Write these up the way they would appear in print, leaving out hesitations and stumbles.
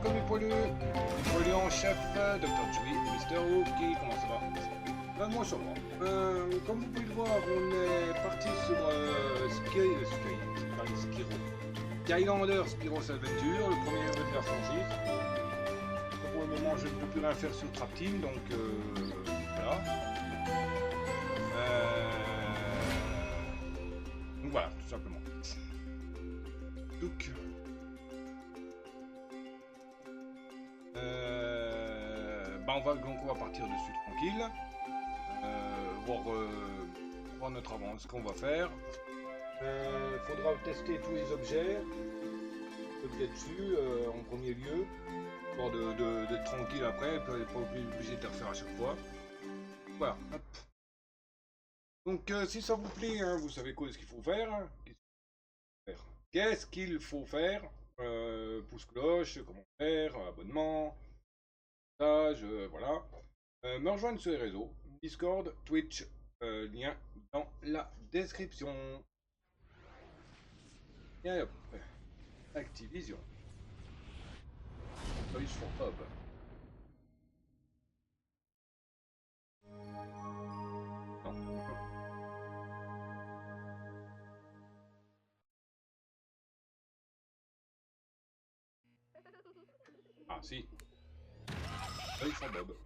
Commis Poilu en chef, Dr. Chewie et Mister Wookie, comment ça va? Moi ça va. Comme vous pouvez le voir, on est parti sur Skylander Spyro's Adventure, le premier de la franchise. Pour le moment, je ne peux plus rien faire sur Trap Team, donc voilà. Donc voilà, tout simplement. Donc, on va partir dessus tranquille, voir notre avance, ce qu'on va faire. Faudra tester tous les objets dessus en premier lieu, pour d'être tranquille après, pas obligé de les refaire à chaque fois. Voilà. Hop. Donc si ça vous plaît, hein, vous savez quoi ce qu'il faut faire. Hein. Qu'est-ce qu'il faut faire? Pouce cloche, commentaire, abonnement, message, voilà. Me rejoindre sur les réseaux, Discord, Twitch, lien dans la description. Et hop, Activision. Toys for Bob. Non. Ah si. Toys for Bob.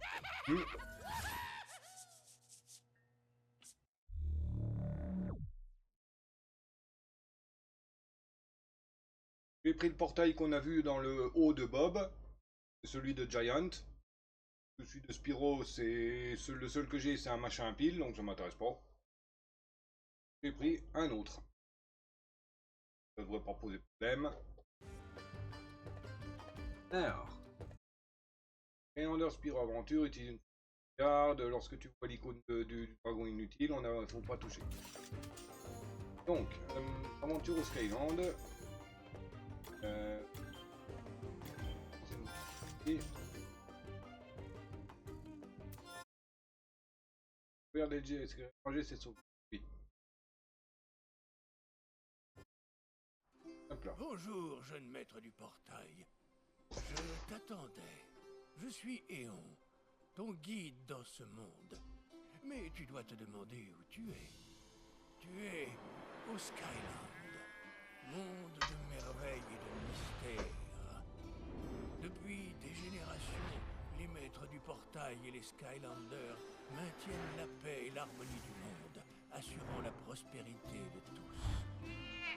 J'ai pris le portail qu'on a vu dans le haut de Bob, celui de Giant. Celui de Spyro, c'est le seul que j'ai, c'est un machin à pile, donc ça m'intéresse pas. J'ai pris un autre. Ça devrait pas poser problème. Alors. Skylander Spyro Aventure utilise une garde. Lorsque tu vois l'icône du dragon inutile, on ne faut pas toucher. Donc, aventure au Skyland. Est-ce que ranger c'est sauvé? Oui. Hop là. Bonjour, jeune maître du portail. Je t'attendais. Je suis Éon, ton guide dans ce monde. Mais tu dois te demander où tu es. Tu es au Skyland, monde de merveilles et de mystères. Depuis des générations, les maîtres du portail et les Skylanders maintiennent la paix et l'harmonie du monde, assurant la prospérité de tous.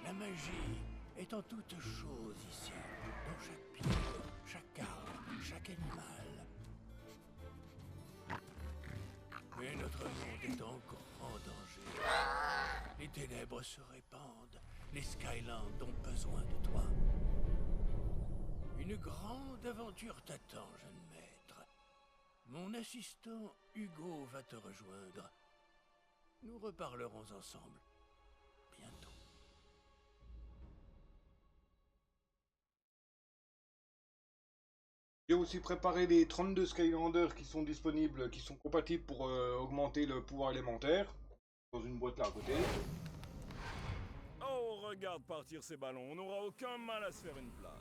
La magie est en toutes choses ici, dans chaque pierre, chaque arbre, chaque animal. Mais notre monde est en grand danger. Les ténèbres se répandent, les Skylands ont besoin de toi. Une grande aventure t'attend, jeune maître. Mon assistant Hugo va te rejoindre. Nous reparlerons ensemble bientôt. J'ai aussi préparé les 32 Skylanders qui sont disponibles, qui sont compatibles pour augmenter le pouvoir élémentaire. Dans une boîte là à côté. Oh, regarde partir ces ballons, on n'aura aucun mal à se faire une place.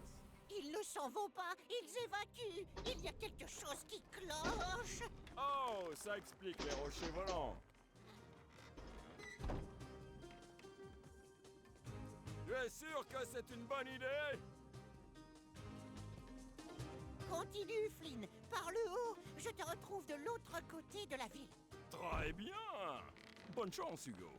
Ils ne s'en vont pas, ils évacuent. Il y a quelque chose qui cloche. Oh, ça explique les rochers volants. Tu es sûr que c'est une bonne idée? Continue, Flynn. Par le haut, je te retrouve de l'autre côté de la ville. Très bien. Bonne chance, Hugo.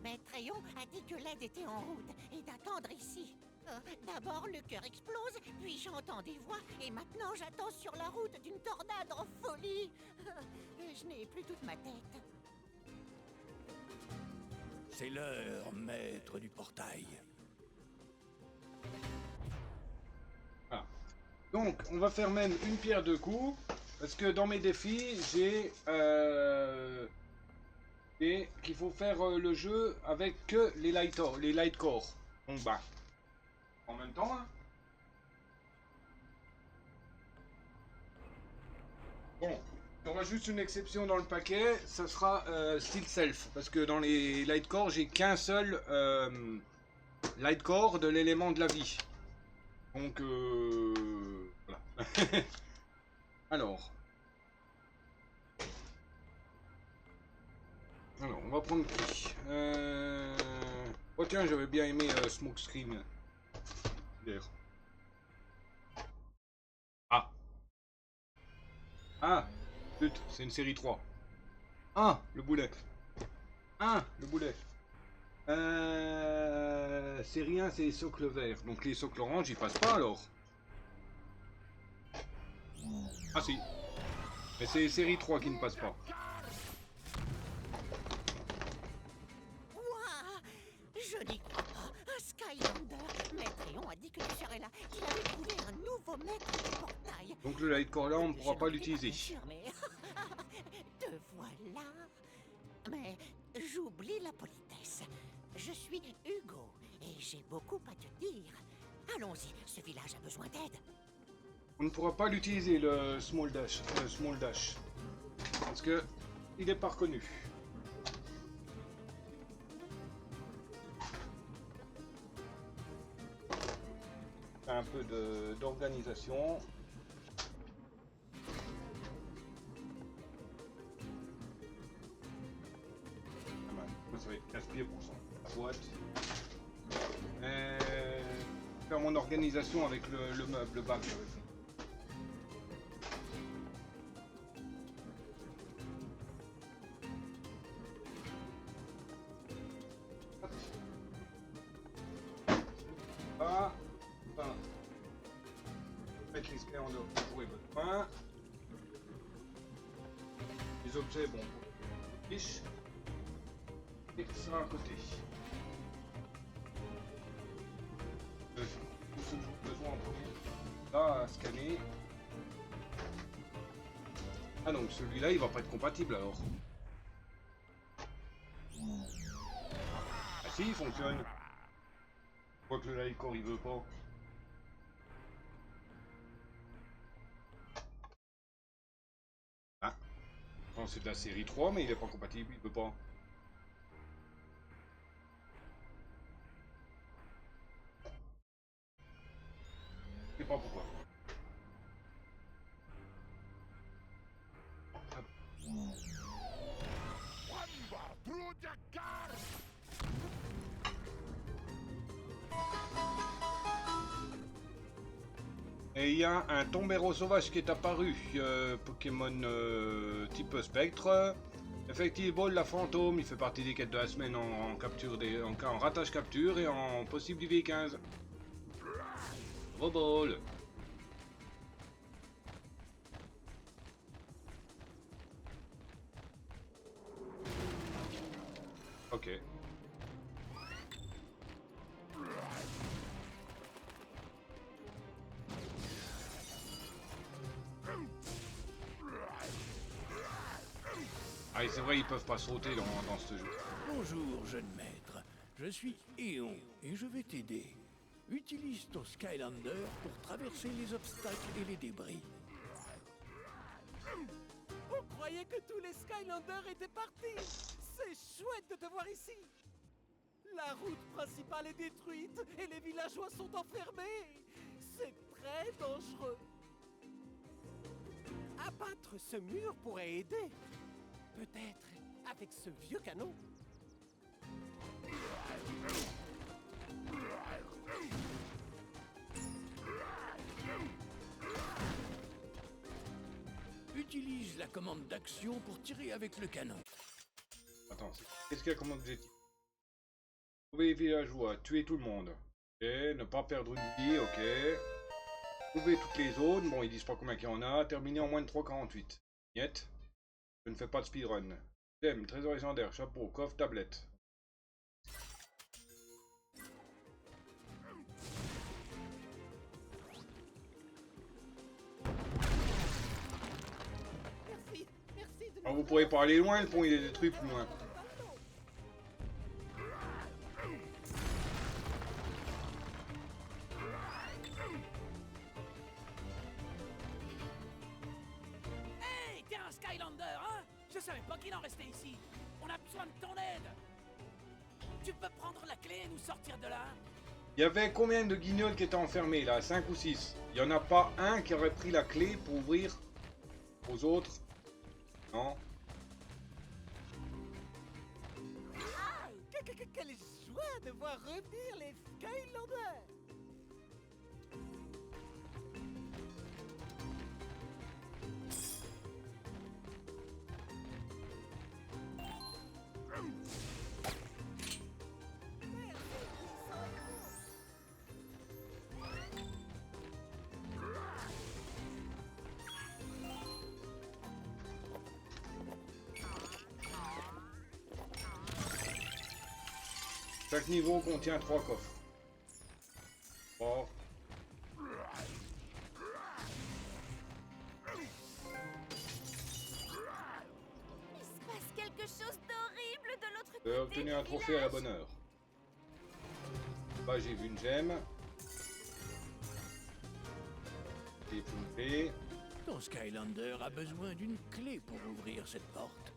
Maître Éon a dit que l'aide était en route et d'attendre ici. D'abord, le cœur explose, puis j'entends des voix, et maintenant j'attends sur la route d'une tornade en folie. Je n'ai plus toute ma tête. C'est l'heure, maître du portail. Voilà. Donc, on va faire même une pierre deux coups, parce que dans mes défis, j'ai qu'il faut faire le jeu avec que les light core. Donc, bah, en même temps, hein. Bon, il y aura juste une exception dans le paquet, ça sera Steel Self, parce que dans les Lightcore, j'ai qu'un seul Lightcore de l'élément de la vie. Donc, voilà. Alors, on va prendre qui oh tiens, j'avais bien aimé Smokescreen. D'ailleurs. Ah. Ah, zut, c'est une série 3. Ah, le boulet. Ah, le boulet. C'est rien, c'est les socles verts. Donc les socles orange, ils passent pas alors. Ah si. Mais c'est les séries 3 qui ne passent pas. Ouah, je n'y crois pas. Un Skylander. Maître Eon a dit que tu serais là. Il avait trouvé un nouveau maître du portail. Donc le Lightcore là, on ne pourra pas J'aimerais l'utiliser. bien sûr, mais te voilà. Mais j'oublie la politesse. Je suis Hugo et j'ai beaucoup à te dire. Allons-y, ce village a besoin d'aide. On ne pourra pas l'utiliser le Small Dash. Parce que il n'est pas reconnu. Un peu d'organisation. Ça va être casse-pied pour la boîte. Faire mon organisation avec le meuble bac. Mettre les scanners pour les besoins. Les objets, bon, fiche. Et ça à côté. Tout ce que j'ai besoin en premier. Là, à scanner. Ah donc celui-là, il va pas être compatible alors. Ah si, il fonctionne. Quoique le Lightcore, il veut pas. Ah. Non, c'est de la série 3, mais il est pas compatible, il veut pas. Je sais pas pourquoi. Et il y a un tombero sauvage qui est apparu, Pokémon type spectre. Effectivement, la fantôme, il fait partie des quêtes de la semaine en capture en ratage capture et en possible IV15. Robol. Ok. Ah, c'est vrai, ils peuvent pas sauter dans ce jeu. Bonjour, jeune maître. Je suis Eon et je vais t'aider. Utilise ton Skylander pour traverser les obstacles et les débris. On croyait que tous les Skylanders étaient partis. C'est chouette de te voir ici. La route principale est détruite et les villageois sont enfermés. C'est très dangereux. Abattre ce mur pourrait aider. Peut-être avec ce vieux canon. Utilise la commande d'action pour tirer avec le canon. Attends, qu'est-ce qu'il y a comme objectif? Trouver les villageois, tuer tout le monde. Ok, ne pas perdre une vie, ok. Trouver toutes les zones, bon ils disent pas combien qu'il y en a. Terminer en moins de 3,48. Niet. Je ne fais pas de speedrun. Thème, trésor légendaire, chapeau, coffre, tablette. Merci de Alors vous pourrez pas aller loin, le pont il est détruit plus loin. Hey, savais pas qu'il en restait ici. On a besoin de ton aide. Tu peux prendre la clé et nous sortir de là? Il y avait combien de guignols qui étaient enfermés là? 5 ou 6. Il n'y en a pas un qui aurait pris la clé pour ouvrir aux autres? Non. Quelle joie de voir revenir les Skylanders! Chaque niveau contient 3 coffres. Oh. Il se passe quelque chose d'horrible de l'autre côté. J'ai obtenu un trophée à la bonne heure. Là j'ai vu une gemme. J'ai pompé. Ton Skylander a besoin d'une clé pour ouvrir cette porte.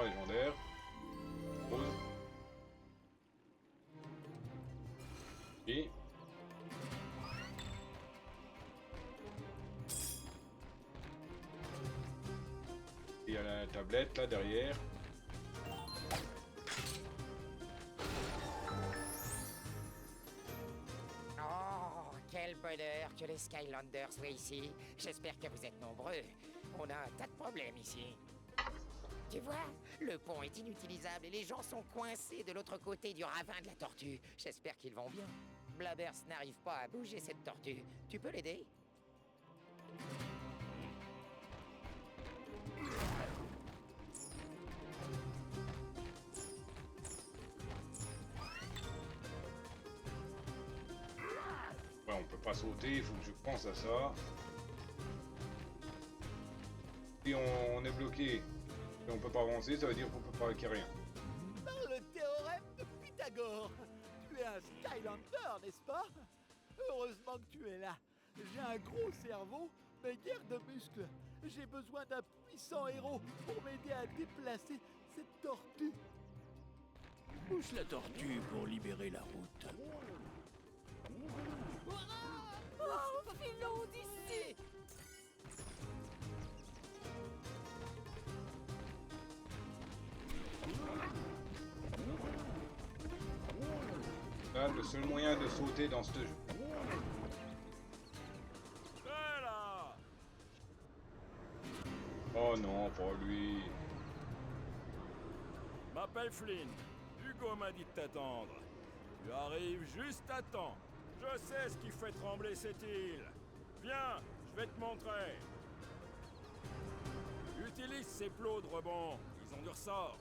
Légendaire. Rose. Et il y a la tablette là derrière. Oh, quel bonheur que les Skylanders soient ici. J'espère que vous êtes nombreux. On a un tas de problèmes ici. Tu vois, le pont est inutilisable et les gens sont coincés de l'autre côté du ravin de la tortue. J'espère qu'ils vont bien. Blabbers n'arrive pas à bouger cette tortue. Tu peux l'aider? Ouais, on peut pas sauter, il faut que je pense à ça. Si on est bloqué et on peut pas avancer, ça veut dire qu'on peut pas acquérir rien. Par le théorème de Pythagore. Tu es un Skylander, n'est-ce pas? Heureusement que tu es là. J'ai un gros cerveau, mais guère de muscles. J'ai besoin d'un puissant héros pour m'aider à déplacer cette tortue. Pousse la tortue pour libérer la route. Oh, filons d'ici! Là, le seul moyen de sauter dans ce jeu. Là. Oh non, pas lui. M'appelle Flynn. Hugo m'a dit de t'attendre. Tu arrives juste à temps. Je sais ce qui fait trembler cette île. Viens, je vais te montrer. Utilise ces plots de rebond. Ils ont du ressort.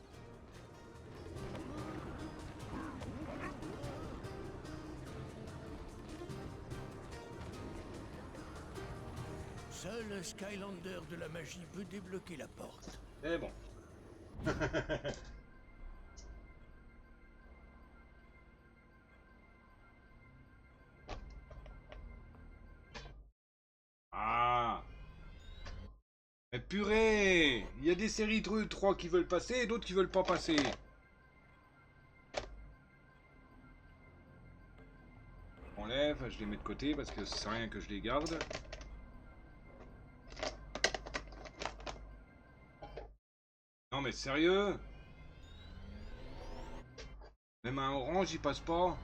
Seul un Skylander de la magie peut débloquer la porte. Et bon. Ah. Mais purée! Il y a des séries 3 qui veulent passer et d'autres qui veulent pas passer. Enlève, je les mets de côté parce que ça sert à rien que je les garde. Non mais sérieux? Même un orange il passe pas?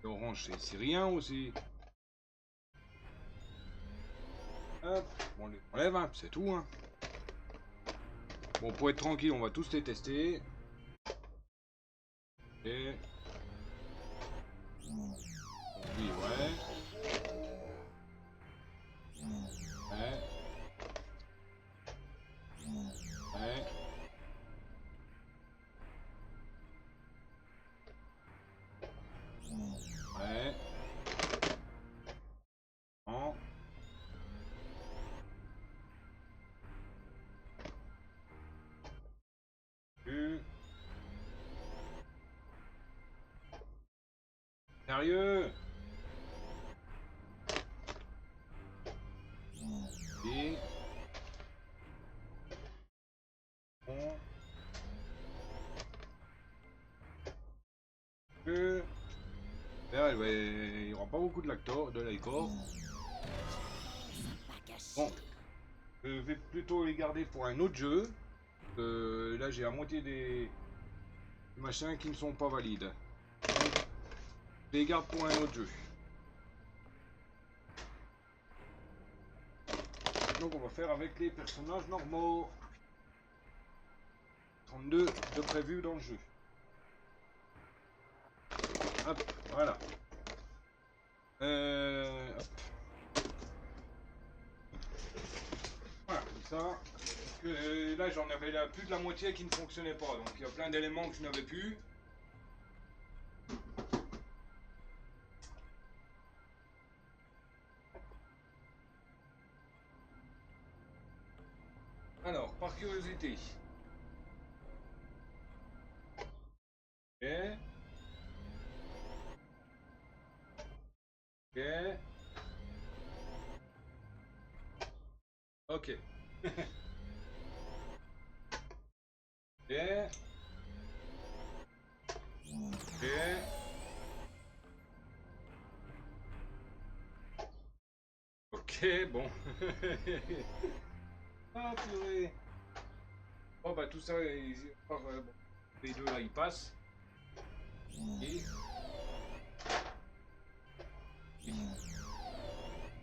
L'orange c'est rien aussi. Hop, on les enlève, hein, c'est tout. Hein. Bon, pour être tranquille, on va tous les tester. Et... oui, ouais. Ouais. Ouais. sérieux? Et... Bon. Là, il n'y aura pas beaucoup de lactor, de lacor. Bon. Je vais plutôt les garder pour un autre jeu. Là, j'ai à moitié des machins qui ne sont pas valides. Donc, je les garde pour un autre jeu. Donc, on va faire avec les personnages normaux. 32 de prévu dans le jeu. Hop, voilà. Hop. Voilà, comme ça. Parce que, là, j'en avais là, plus de la moitié qui ne fonctionnait pas. Donc, il y a plein d'éléments que je n'avais plus. Alors, par curiosité. Ok. Ok. Ok. Ok. Ok, bon. Ah, purée. Bon, bah, tout ça, bon, les deux là, ils passent. Et...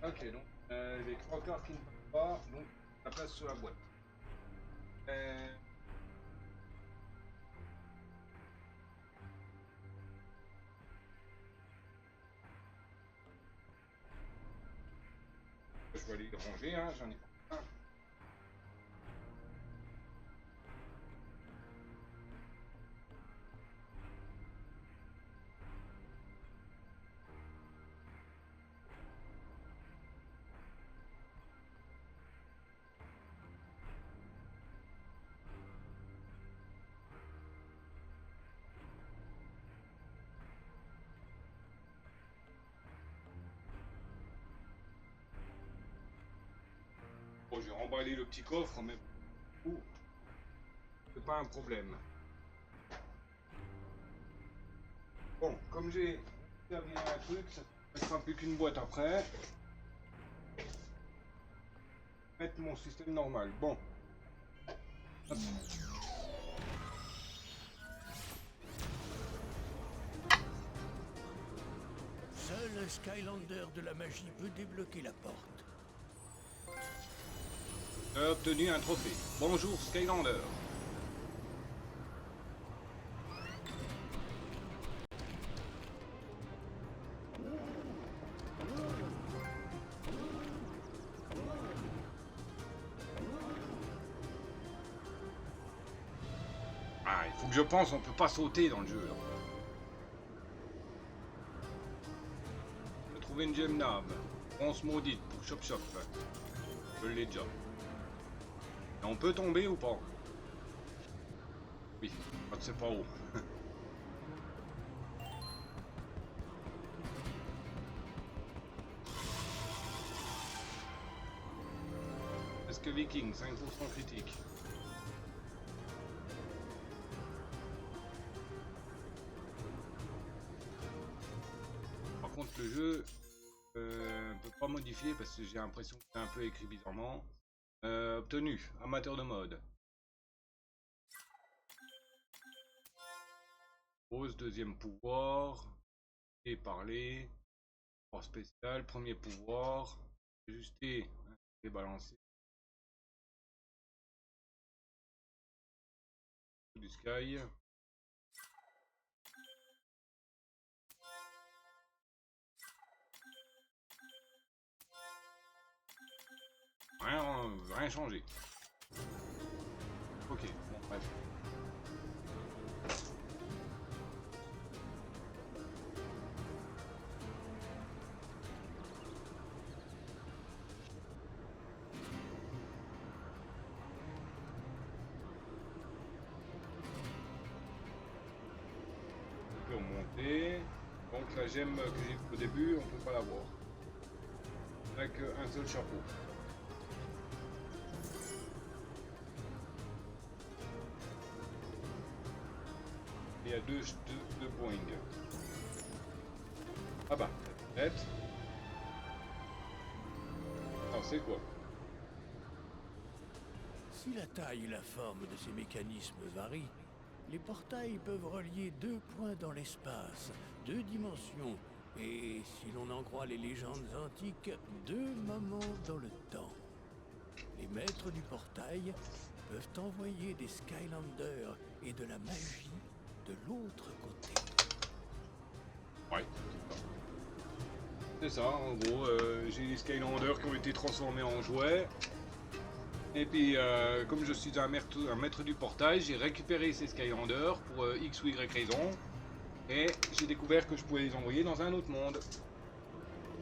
Ok, donc, les trois quarts qui ne passent pas, donc, la place sur la boîte. Je vais aller les ranger, hein, j'en ai pas un. Bon, j'ai remballé le petit coffre, mais c'est pas un problème. Bon, comme j'ai terminé un truc, ça ne sera plus qu'une boîte après. Mettre mon système normal. Bon. Hop. Seul un Skylander de la magie peut débloquer la porte. J'ai obtenu un trophée. Bonjour Skylander. Ah, il faut que je pense, on peut pas sauter dans le jeu. Là. Je vais trouver une gemme nab. Bronze maudite pour Chop Chop. Je l'ai déjà. Et on peut tomber ou pas? Oui, c'est pas haut. Est-ce que Viking, 5% critique? Par contre, le jeu ne peut pas modifier parce que j'ai l'impression que c'est un peu écrit bizarrement. Obtenu, amateur de mode. Pose, deuxième pouvoir. Et parler. Pouvoir spécial, premier pouvoir. Ajuster et balancer. Du sky. Rien changé. Ok, bon, bref. On peut monter. Donc la gemme que j'ai au début, on peut pas l'avoir. Avec un seul chapeau. Il y a deux Boeing. Ah bah, peut-être. Alors c'est quoi? Si la taille et la forme de ces mécanismes varient, les portails peuvent relier deux points dans l'espace, deux dimensions, et si l'on en croit les légendes antiques, deux moments dans le temps. Les maîtres du portail peuvent envoyer des Skylanders et de la magie de l'autre côté. Ouais. C'est ça, en gros, j'ai des Skylanders qui ont été transformés en jouets. Et puis, comme je suis un maître du portail, j'ai récupéré ces Skylanders pour X ou Y raison. Et j'ai découvert que je pouvais les envoyer dans un autre monde.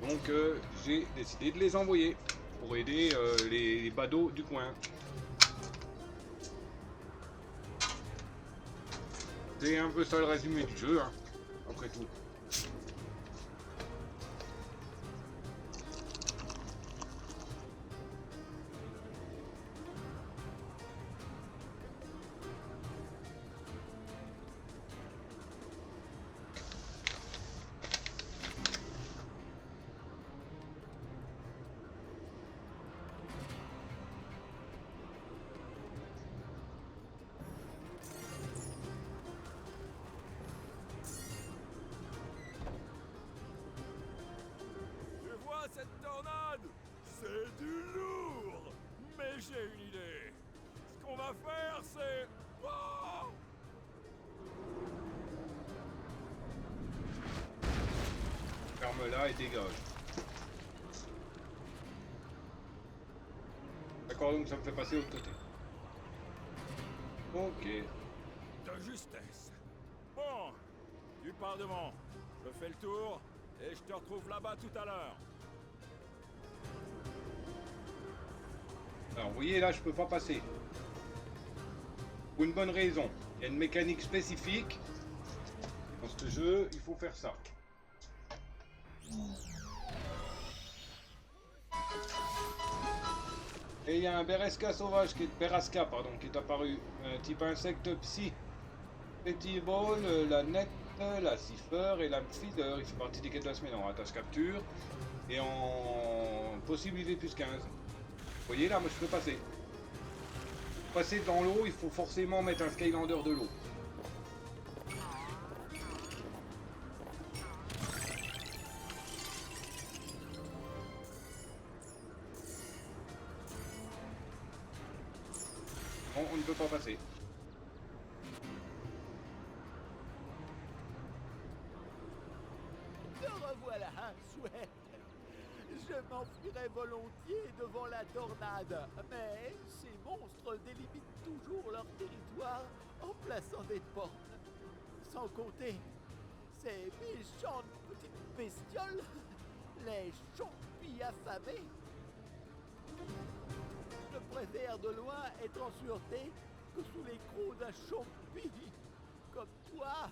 Donc, j'ai décidé de les envoyer pour aider les badauds du coin. C'est un peu ça le résumé du jeu, hein, après tout. Cette tornade, c'est du lourd. Mais j'ai une idée. Ce qu'on va faire, c'est... Oh, Ferme-la et dégage. D'accord, donc ça me fait passer de l'autre côté. Ok. de justesse. Bon, tu pars devant. Je fais le tour et je te retrouve là-bas tout à l'heure. Alors vous voyez là je peux pas passer. Pour une bonne raison. Il y a une mécanique spécifique. Dans ce jeu, il faut faire ça. Et il y a un Berasca sauvage qui est apparu. Type insecte psy. Petit ball, la nette, la cipher et la feeder. Il fait partie des quêtes de la semaine en rattache capture. Et en possibilité plus 15. Vous voyez là, moi je peux passer. Pour passer dans l'eau, il faut forcément mettre un Skylander de l'eau. Bon, on ne peut pas passer. Te revoilà, chouette. Je m'enfuirais volontiers devant la tornade, mais ces monstres délimitent toujours leur territoire en plaçant des portes. Sans compter ces méchantes petites bestioles, les chompis affamés. Je préfère de loin être en sûreté que sous les crocs d'un chompi comme toi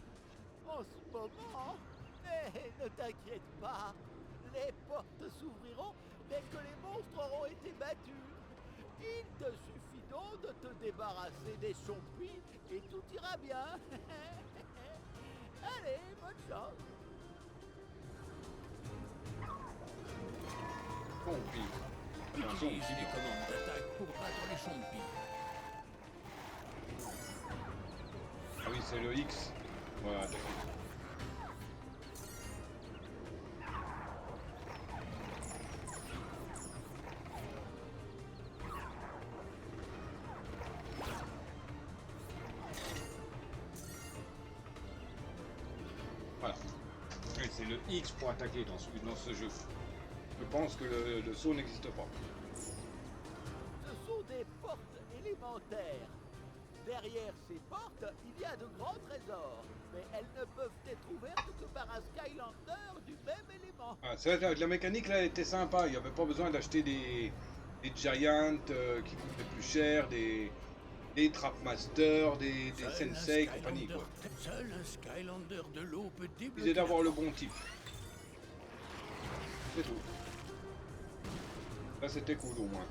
en ce moment. Mais ne t'inquiète pas, les portes s'ouvriront dès que les monstres auront été battus. Il te suffit donc de te débarrasser des chompis et tout ira bien. Allez, bonne chance. Compris. Utilise les commandes d'attaque pour battre les chompis. Ah oui, c'est le X. Voilà, attaquer. Voilà. Et c'est le X pour attaquer dans ce jeu. Je pense que le saut n'existe pas. Ce sont des portes élémentaires. Derrière ces portes, il y a de grands trésors, mais elles ne peuvent être ouvertes que par un Skylander du même élément. Ah, c'est vrai que la mécanique là était sympa. Il n'y avait pas besoin d'acheter des Giants qui coûtaient plus cher, des Trapmasters, des Sensei et compagnie quoi. Seul un Skylander de l'eau peut Il débloquer suffisait d'avoir la le bon type. c'est tout. Là c'était cool au moins.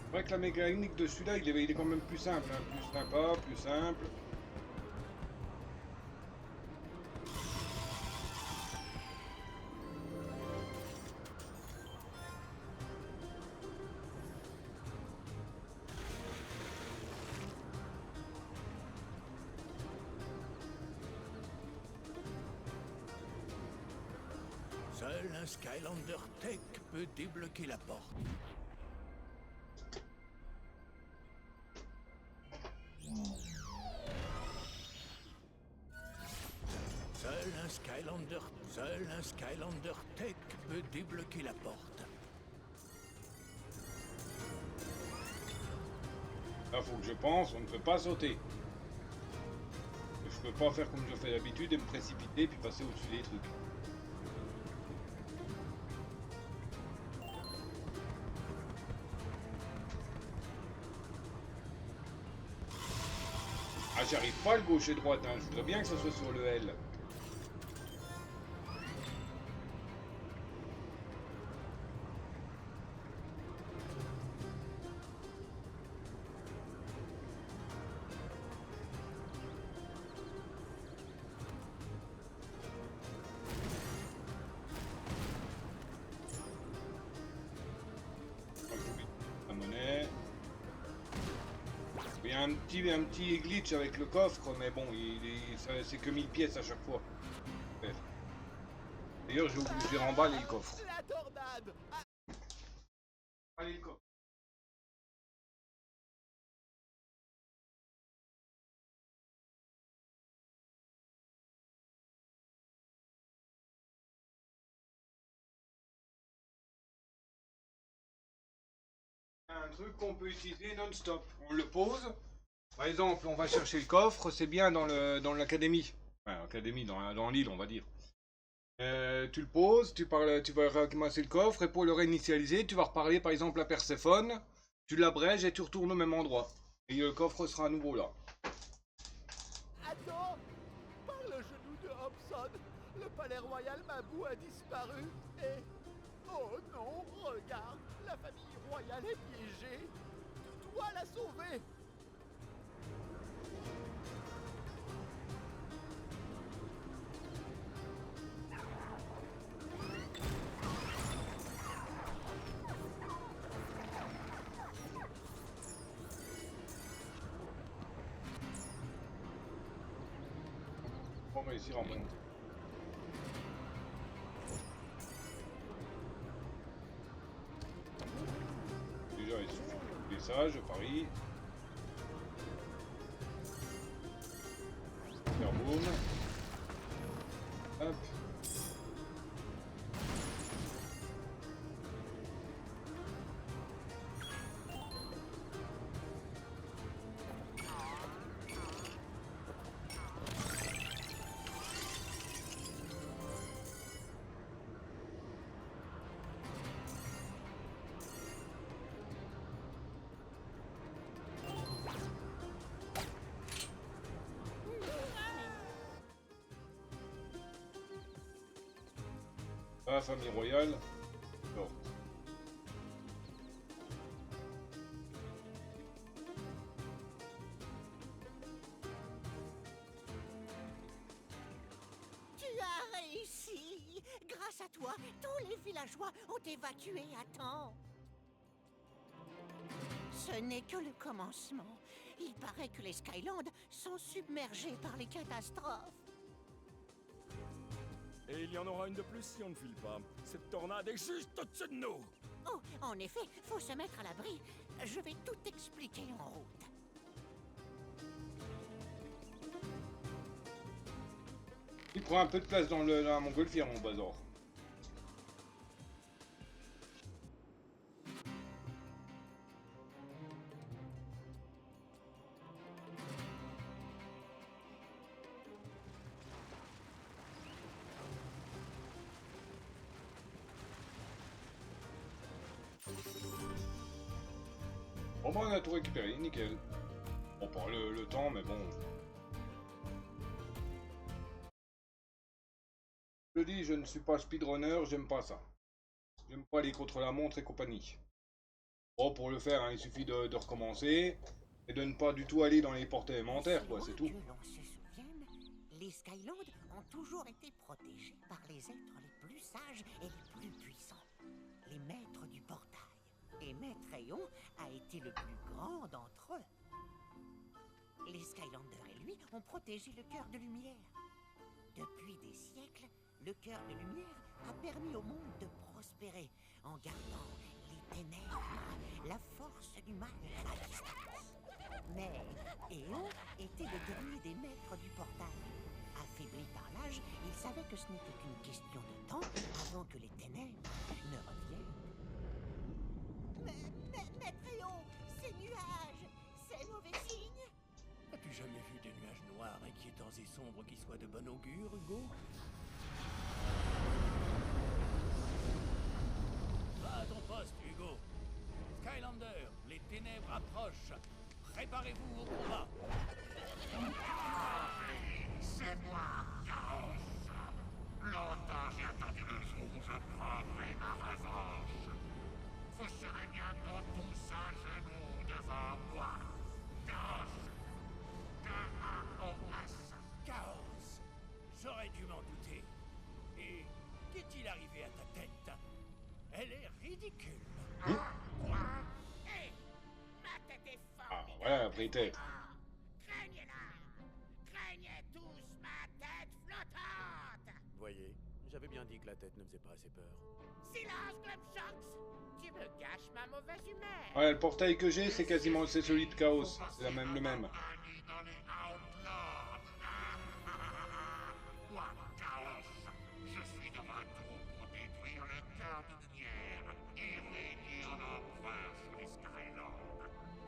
C'est vrai que la mécanique de celui-là, il est quand même plus simple, hein, plus sympa, plus simple. Seul un Skylander Tech peut débloquer la porte. Seul un Skylander Tech peut débloquer la porte. Là, faut que je pense, on ne peut pas sauter. Je peux pas faire comme je fais d'habitude et me précipiter puis passer au-dessus des trucs. Ah, j'arrive pas le gauche et droite, hein. Je voudrais bien que ça soit sur le L. La monnaie. Il y a un petit glitch avec le coffre, mais bon, c'est que 1000 pièces à chaque fois. Bref. D'ailleurs, j'ai remballé le coffre. La tornade! Allez, le coffre. Un truc qu'on peut utiliser non-stop. On le pose. Par exemple, on va chercher le coffre, c'est bien dans l'académie. Enfin, l'académie, dans l'île, on va dire. Tu le poses, tu vas ramasser le coffre, et pour le réinitialiser, tu vas reparler par exemple à Perséphone, tu l'abrèges et tu retournes au même endroit. Et le coffre sera à nouveau là. Attends! Par le genou de Hobson, le palais royal Mabou a disparu et... Oh non, regarde! La famille royale est piégée! Tu dois la sauver! On va réussir à monter. Déjà, il suffit de ça, je parie. Faire boum. Hop. La famille royale. Morte. Tu as réussi! Grâce à toi, tous les villageois ont évacué à temps. Ce n'est que le commencement. Il paraît que les Skylands sont submergés par les catastrophes. Et il y en aura une de plus si on ne file pas. Cette tornade est juste au-dessus de nous. Oh, en effet, faut se mettre à l'abri. Je vais tout expliquer en route. Il prend un peu de place dans la montgolfière, mon bazar. Bon, bah, on a tout récupéré, nickel. Bon, pas le temps, mais bon. Je dis, je ne suis pas speedrunner, j'aime pas ça. J'aime pas aller contre la montre et compagnie. Bon, pour le faire, hein, il suffit de recommencer et de ne pas du tout aller dans les portes élémentaires, quoi, c'est tout. Que l'on se souvienne, les Skylands ont toujours été protégés par les êtres les plus sages et les plus puissants, les maîtres du portail. Et Maître Aeon a été le plus grand d'entre eux. Les Skylanders et lui ont protégé le cœur de lumière. Depuis des siècles, le cœur de lumière a permis au monde de prospérer en gardant les ténèbres, la force du mal à distance. Mais Aeon était le dernier des maîtres du portail. Affaibli par l'âge, il savait que ce n'était qu'une question de temps avant que les ténèbres ne reviennent. Maître Aeon, ces nuages, c'est mauvais signe. As-tu jamais vu des nuages noirs, inquiétants et sombres qui soient de bon augure, Hugo? Va à ton poste, Hugo. Skylander, les ténèbres approchent. Préparez-vous au combat. C'est moi, Chaos. Longtemps j'ai attendu le jour où je prendrai ma revanche. Vous serez bientôt tous à genoux devant moi. Chaos. J'aurais dû m'en douter. Et qu'est-il arrivé à ta tête? Elle est ridicule. Hé, ma tête est Ah, formidable. voilà, vraie tête. Craignez-la. Craignez tous ma tête flottante. Voyez, j'avais bien dit que la tête ne faisait pas assez peur. Silence, Glumshanks. Tu me gâches ma mauvaise humeur. Ouais, le portail que j'ai, c'est quasiment c'est celui de Chaos. C'est le même. Ani dans les Outlands. Moi, Chaos, je suis de retour pour détruire le cœur de lumière et régner en empereur sur les Skylands.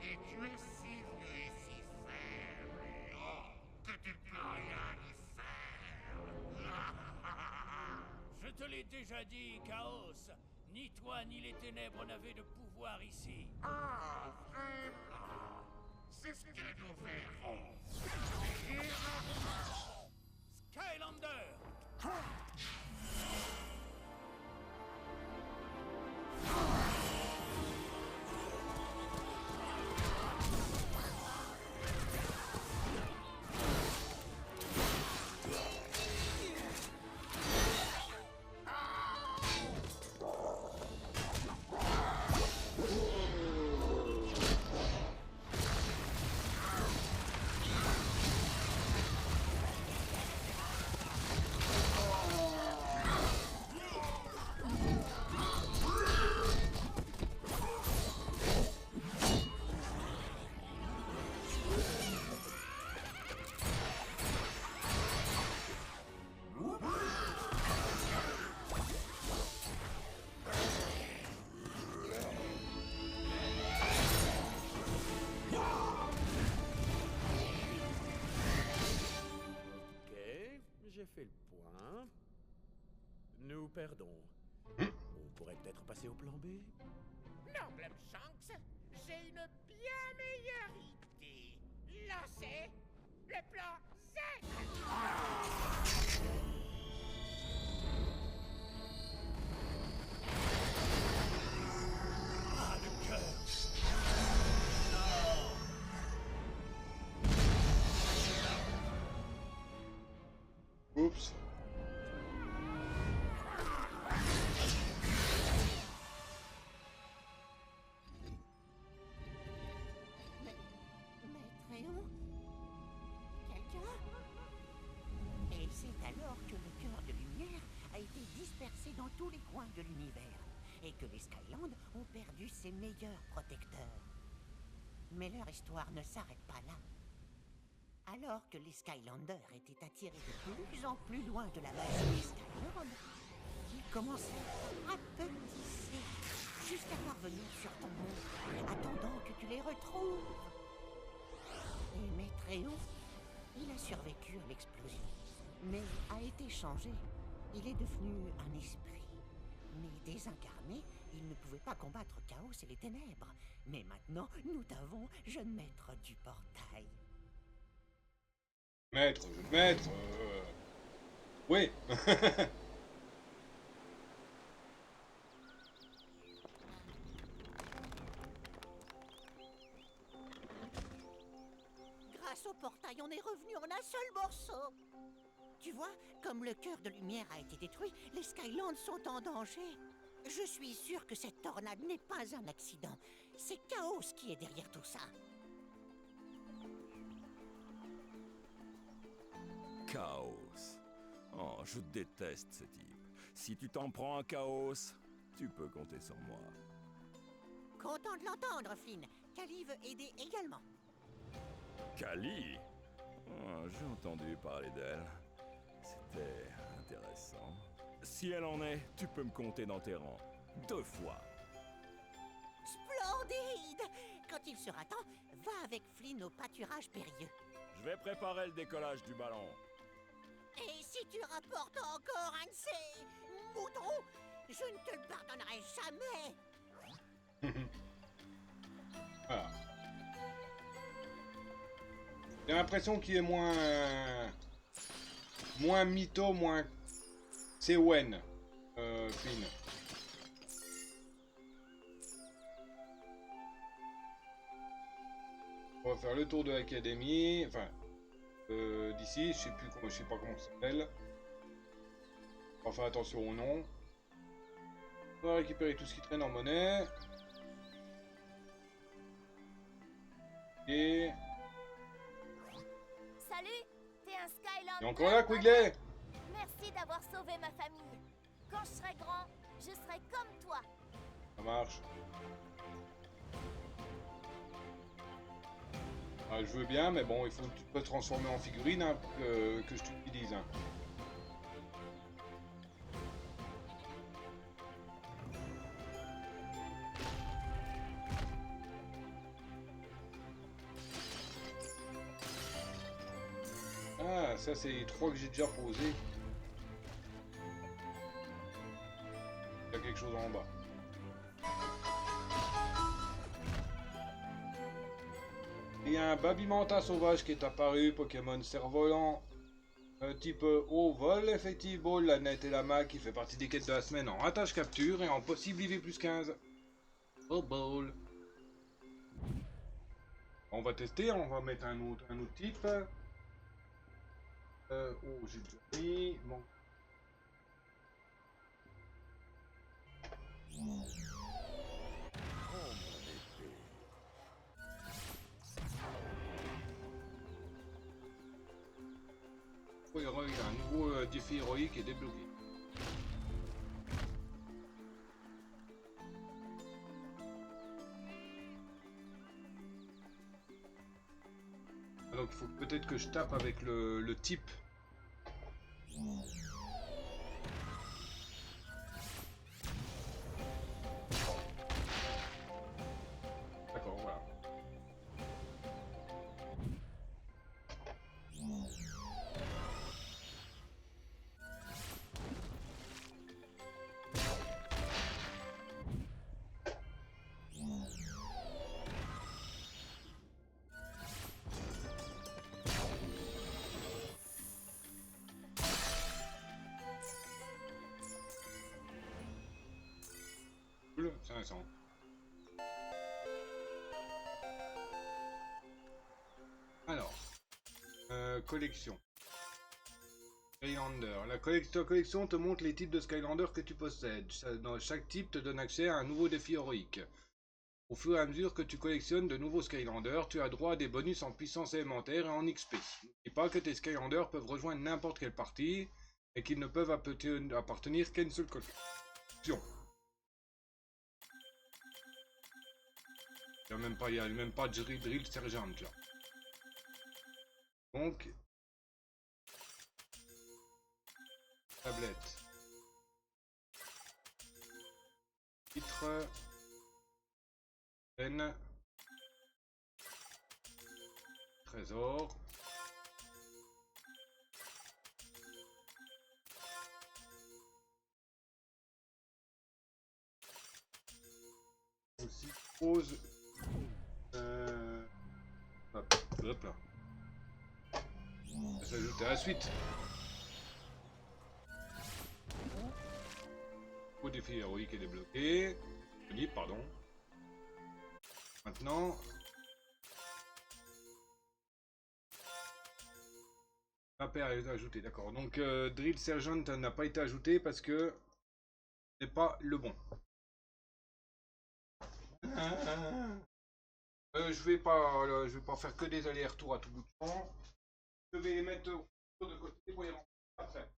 Et tu es si vieux et si faible, que tu ne peux rien y faire. Je te l'ai déjà dit, Chaos. Ni toi ni les ténèbres n'avaient de pouvoir ici. Ah, vraiment? C'est ce que nous verrons. Skylander! J'ai fait le point. Nous perdons. On pourrait peut-être passer au plan B. Non, Glumshanks, j'ai une bien meilleure idée. Lancez le plan Z. Ah, le cœur! Oups. Maître Aeon? Quelqu'un? Et c'est alors que le cœur de lumière a été dispersé dans tous les coins de l'univers et que les Skylands ont perdu ses meilleurs protecteurs. Mais leur histoire ne s'arrête pas là. Alors que les Skylanders étaient attirés de plus en plus loin de la base des Skylands, ils commençaient à rapetisser jusqu'à parvenir sur ton monde, attendant que tu les retrouves. Et Maître Aeon, il a survécu à l'explosion, mais a été changé. Il est devenu un esprit, Mais désincarnés, ils ne pouvaient pas combattre Chaos et les ténèbres. Mais maintenant, nous avons jeune maître du portail. Maître, maître. Oui. Grâce au portail, on est revenu en un seul morceau. Tu vois, comme le cœur de lumière a été détruit, les Skylands sont en danger. Je suis sûr que cette tornade n'est pas un accident. C'est Chaos qui est derrière tout ça. Chaos. Oh, je déteste ce type. Si tu t'en prends à Chaos, tu peux compter sur moi. Content de l'entendre, Flynn. Kali veut aider également. Kali? Oh, j'ai entendu parler d'elle. C'était intéressant. Si elle en est, tu peux me compter dans tes rangs. 2 fois. Splendide! Quand il sera temps, va avec Flynn au pâturage périlleux. Je vais préparer le décollage du ballon. Et si tu rapportes encore un de ces moutons, je ne te le pardonnerai jamais. Voilà. J'ai l'impression qu'il est moins mytho, moins c'est Wen, Flynn. On va faire le tour de l'académie, enfin d'ici, je sais pas comment ça s'appelle. On va faire attention au nom. On va récupérer tout ce qui traîne en monnaie. Et Salut, t'es un Skylander. et encore là, Quigley. Merci d'avoir sauvé ma famille. Quand je serai grand, je serai comme toi. Ça marche. Ah, je veux bien, mais bon, il faut que tu peux te transformer en figurine hein, pour que je t'utilise. Hein. Ah, ça c'est les 3 que j'ai déjà posés. Il y a quelque chose en bas. Il y a un Babimanta sauvage qui est apparu, Pokémon cerf-volant, type haut vol, effectivement, la net et la mac qui fait partie des quêtes de la semaine en ratage capture et en possible IV plus 15. Oh ball. On va tester, on va mettre un autre type. Oh, j'ai déjà mis. Bon. Il y a un nouveau défi héroïque qui est débloqué. Donc il faut peut-être que je tape avec le type. D'accord, voilà. Cool, c'est intéressant. Alors, collection. Skylander. Ta collection te montre les types de Skylander que tu possèdes. Dans chaque type te donne accès à un nouveau défi héroïque. Au fur et à mesure que tu collectionnes de nouveaux Skylanders, tu as droit à des bonus en puissance élémentaire et en XP. N'oublie pas que tes Skylanders peuvent rejoindre n'importe quelle partie et qu'ils ne peuvent appartenir qu'à une seule collection. Il n'y a même pas de drill sergent là. Donc, tablette. Titre. Peine. Trésor. aussi pause. Hop, hop là. On va s'ajouter à la suite. Au défi héroïque est débloqué. Pardon. Maintenant. Appel a été ajouté, d'accord. Donc Drill Sergeant n'a pas été ajouté parce que c'est pas le bon. Je vais pas faire que des allers-retours à tout bout de champ. Je vais les mettre de côté pour les remplir après.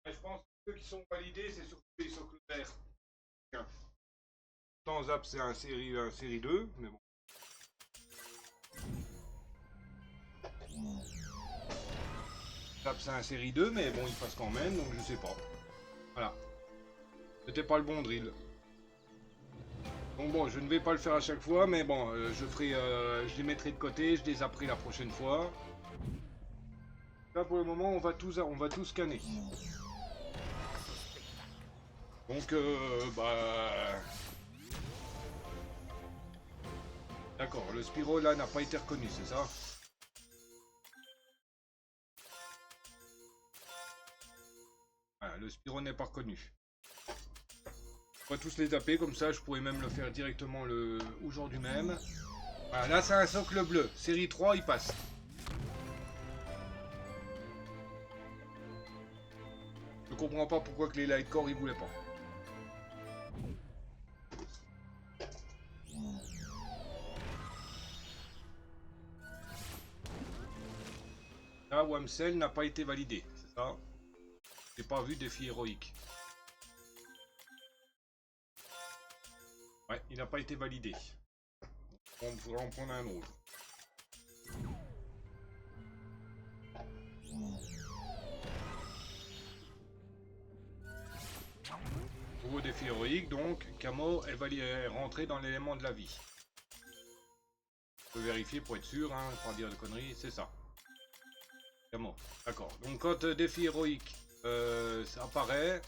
Je pense que ceux qui sont validés, c'est surtout les socles verts. Temps Zap, c'est un série 2, mais bon. Zap, c'est un série 2, mais bon, il passe quand même, donc je sais pas. Voilà. C'était pas le bon drill. Donc bon, je ne vais pas le faire à chaque fois, mais bon, je les mettrai de côté, je les apprends la prochaine fois. Là, pour le moment, on va tout scanner. Donc, d'accord, le Spyro là n'a pas été reconnu, c'est ça? Voilà, le Spyro n'est pas reconnu. On va tous les taper, comme ça je pourrais même le faire directement aujourd'hui même. Voilà, là c'est un socle bleu. Série 3, il passe. Je comprends pas pourquoi que les Lightcore ils voulaient pas. Là, Wamsel n'a pas été validé, c'est ça? J'ai pas vu défi héroïque. Ouais, il n'a pas été validé. On pourra en prendre un autre. Nouveau défi héroïque, donc Camo, elle va rentrer dans l'élément de la vie. Je peux vérifier pour être sûr, hein, pas dire de conneries, c'est ça. Camo, d'accord. Donc quand défi héroïque ça apparaît,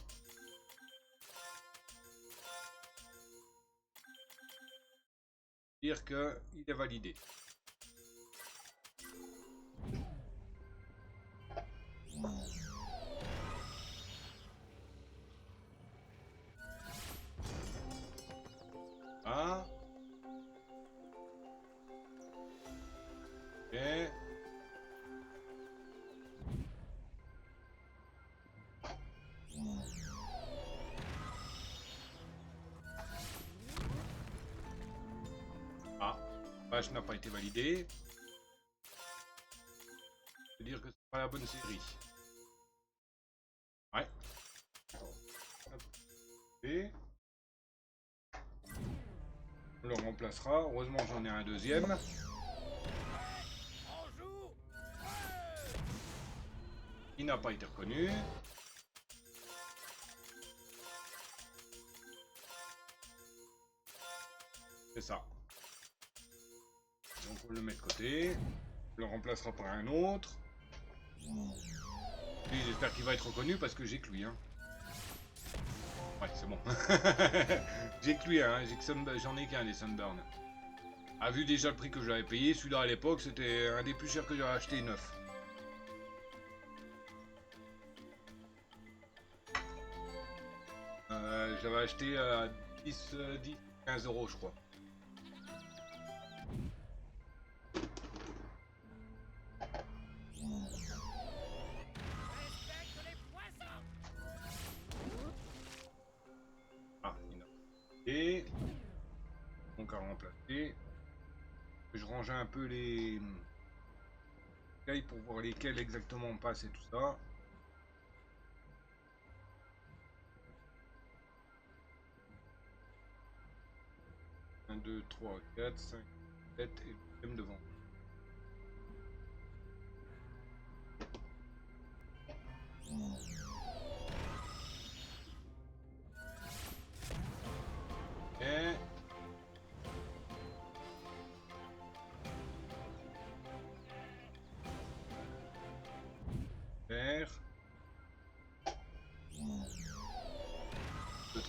dire que il est validé. Ah. Ok. Ah, page n'a pas été validée. Ça veut dire que c'est pas la bonne série. Ouais. Et on le remplacera. Heureusement j'en ai un deuxième. Il n'a pas été reconnu. C'est ça. Donc on le met de côté. On le remplacera par un autre. Et j'espère qu'il va être reconnu parce que j'ai que lui. Hein. Ouais, c'est bon. J'ai que lui, hein. J'en ai qu'un des Sunburn. A vu déjà le prix que j'avais payé, celui-là à l'époque c'était un des plus chers que j'avais acheté neuf. J'avais acheté à 15 euros je crois. Ah, il a et donc à remplacer. Je rangeais un peu les cailles pour voir lesquels exactement on passe et tout ça. Un, 2, 3, 4, 5, 7 et le deuxième devant.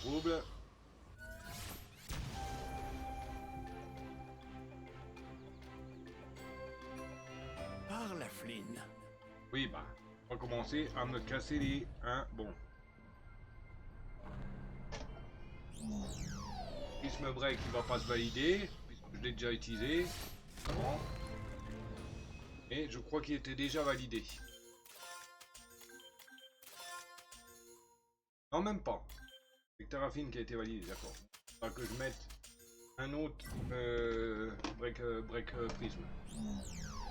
trouble. Parle, Flynn. Oui, bah, on va commencer à me casser les... Hein, bon. Prisme break, il va pas se valider, puisque je l'ai déjà utilisé. Bon. Et je crois qu'il était déjà validé. Non, même pas. C'est Terrafine qui a été validé, d'accord. Il faudra que je mette un autre break prisme.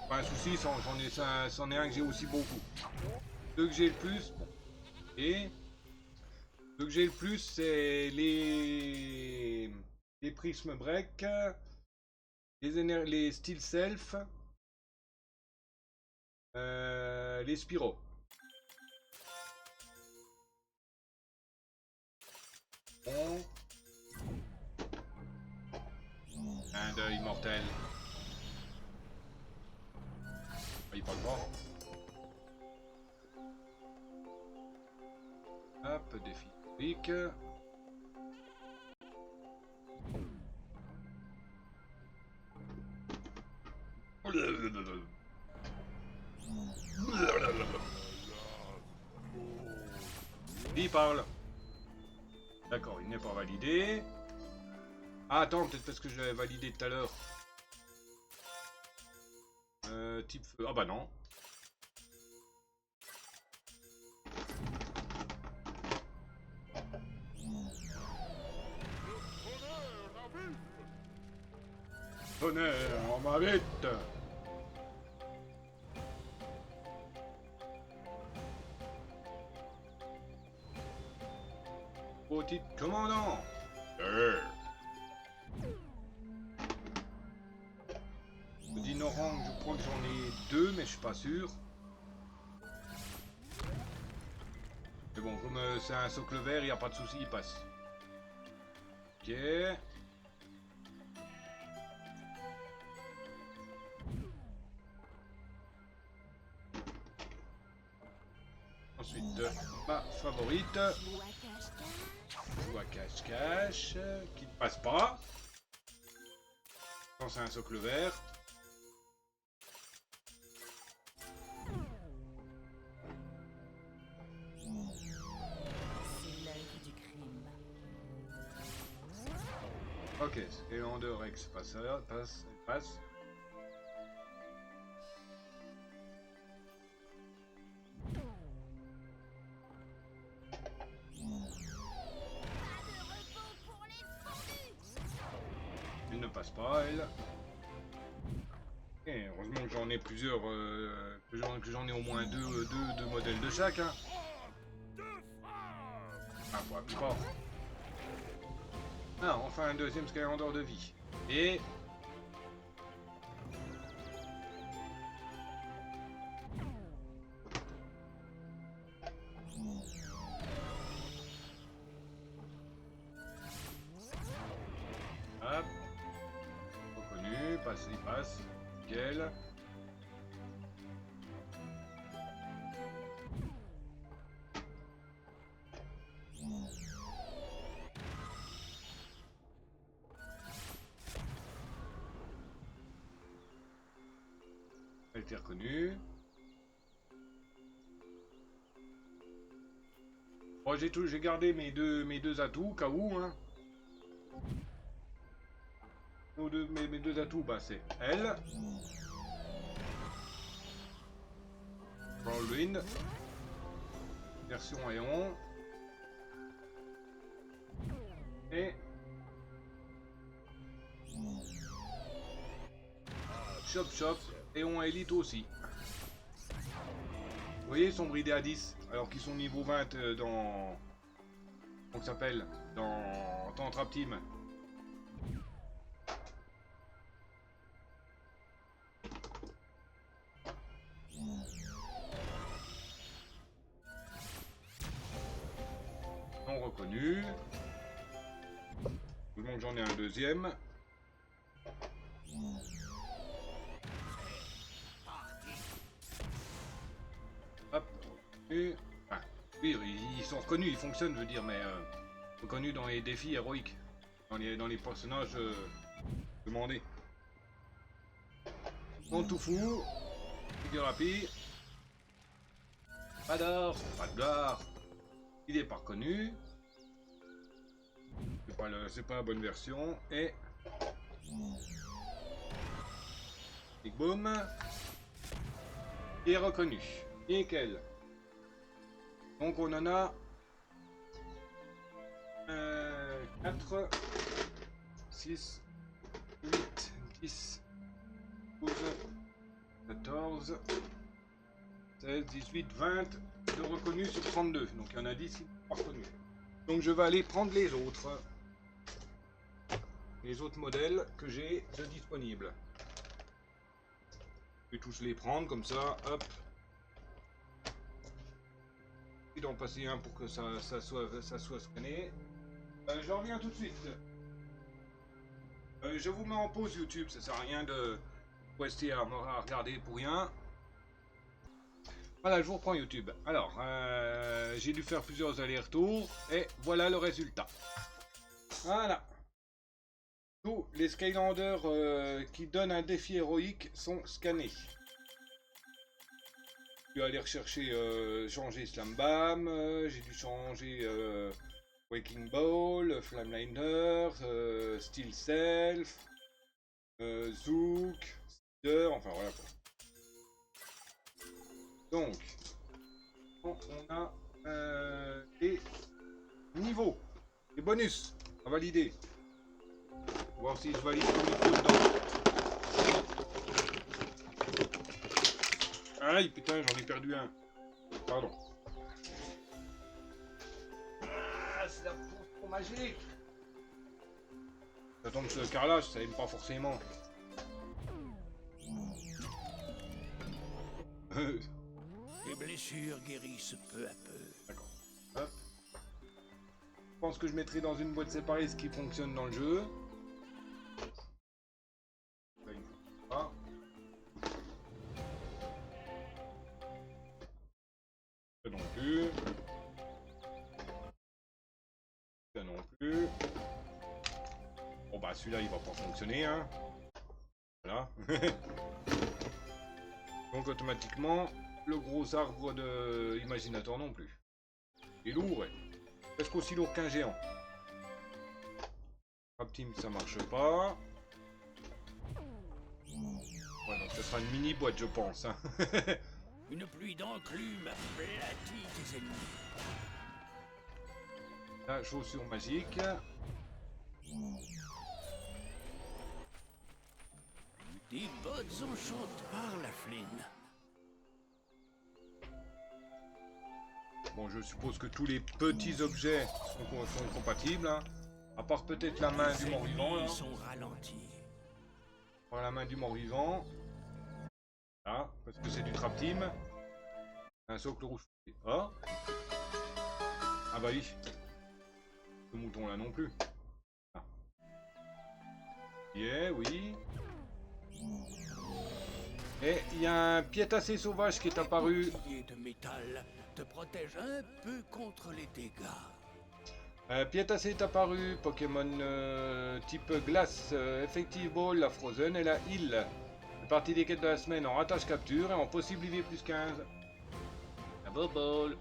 Pas un souci, c'en est un que j'ai aussi beaucoup. Ceux que j'ai le plus, bon. Et ceux que j'ai le plus, c'est les prismes break, les steel self, les Spyro. Bon. Un deuil mortel. Ah, il parle pas. Hop, défi public. Il parle. D'accord, il n'est pas validé. Ah, attends, peut-être parce que je l'avais validé tout à l'heure. Type feu. Ah bah non. Tonnerre, on va vite. Petit commandant. Le Dinorang, je crois que j'en ai deux, mais je suis pas sûr. Mais bon, comme c'est un socle vert, il n'y a pas de souci, il passe. Ok. Ensuite, ma favorite. Joue à cache-cache. Qui ne passe pas. Quand c'est un socle vert. Ok, Skylander Rex passe. Passe. Elle ne passe pas, elle. Et heureusement que j'en ai plusieurs, que j'en ai au moins deux modèles de chaque. Hein. Ah, faut appuyer pas. Ah, enfin un deuxième Skylander de vie. Et... hop. Reconnu, passe, il passe. Nickel. Elle a été reconnue. Bon, j'ai gardé mes deux atouts, cas où, hein. Mes deux atouts, bah c'est elle. Whirlwind. Version Aéon. Et... Chop. Aéon Elite aussi. Vous voyez, ils sont bridés à 10, alors qu'ils sont niveau 20 dans... Comment ça s'appelle? Dans Tantrap Team. Non reconnu. Tout le monde, j'en ai un deuxième. Hop, et... ah, oui, ils sont reconnus, ils fonctionnent, je veux dire, mais... reconnus dans les défis héroïques, dans les personnages demandés. On tout fout, figure rapide. Pas d'or, pas de gloire. Il est pas reconnu. C'est pas la bonne version. Et Big Boom. Il est reconnu. Nickel. Donc on en a 4, 6, 8, 10, 12, 14, 16, 18, 20 de reconnus sur 32. Donc il y en a 10 qui sont pas reconnus. Donc je vais aller prendre les autres modèles que j'ai de disponibles. Je vais tous les prendre comme ça, hop. Et d'en passer un pour que ça soit scanné. Je reviens tout de suite. Je vous mets en pause YouTube, ça sert à rien de rester à regarder pour rien. Voilà, je vous reprends YouTube. Alors, j'ai dû faire plusieurs allers-retours et voilà le résultat. Voilà. Tous les Skylanders qui donnent un défi héroïque sont scannés. J'ai dû aller rechercher, changer Slam Bam, j'ai dû changer Waking Ball, Flameliner, Steel Self, Zook, Steer, enfin voilà quoi. Donc, on a des niveaux, des bonus à valider. Voir si je valide comme il faut dedans. Aïe putain, j'en ai perdu un. Pardon. Ah, c'est la potion magique. Ça tombe sur le carrelage, ça aime pas forcément. Les blessures guérissent peu à peu. D'accord. Hop. Je pense que je mettrai dans une boîte séparée ce qui fonctionne dans le jeu. Ah. Ça non plus. Ça non plus. Bon bah celui-là il va pas fonctionner hein. Voilà. Donc automatiquement, le gros arbre de Imaginator non plus. Il est lourd, ouais. Presque aussi lourd qu'un géant. Rapteam ça marche pas. Ouais, donc ce sera une mini boîte je pense. Hein. Une pluie d'enclume aplatit tes ennemis. La chaussure magique. Des bottes enchantes par la Flynn. Bon, je suppose que tous les petits objets sont compatibles. Hein. À part peut-être la main du mort-vivant. Ils sont ralentis. Voilà la main du mort-vivant. Là, parce que c'est du trap team. Un socle rouge. Oh. Ah bah oui. Ce mouton là non plus. Ah. Yeah, oui. Et il y a un piétassé sauvage qui est apparu. Le bouclier de métal te protège un peu contre les dégâts. Piétassé est apparu. Pokémon type glace, Effective Ball, la Frozen et la Heal. C'est partie des quêtes de la semaine en ratage capture et en possible IV plus 15. La Ball.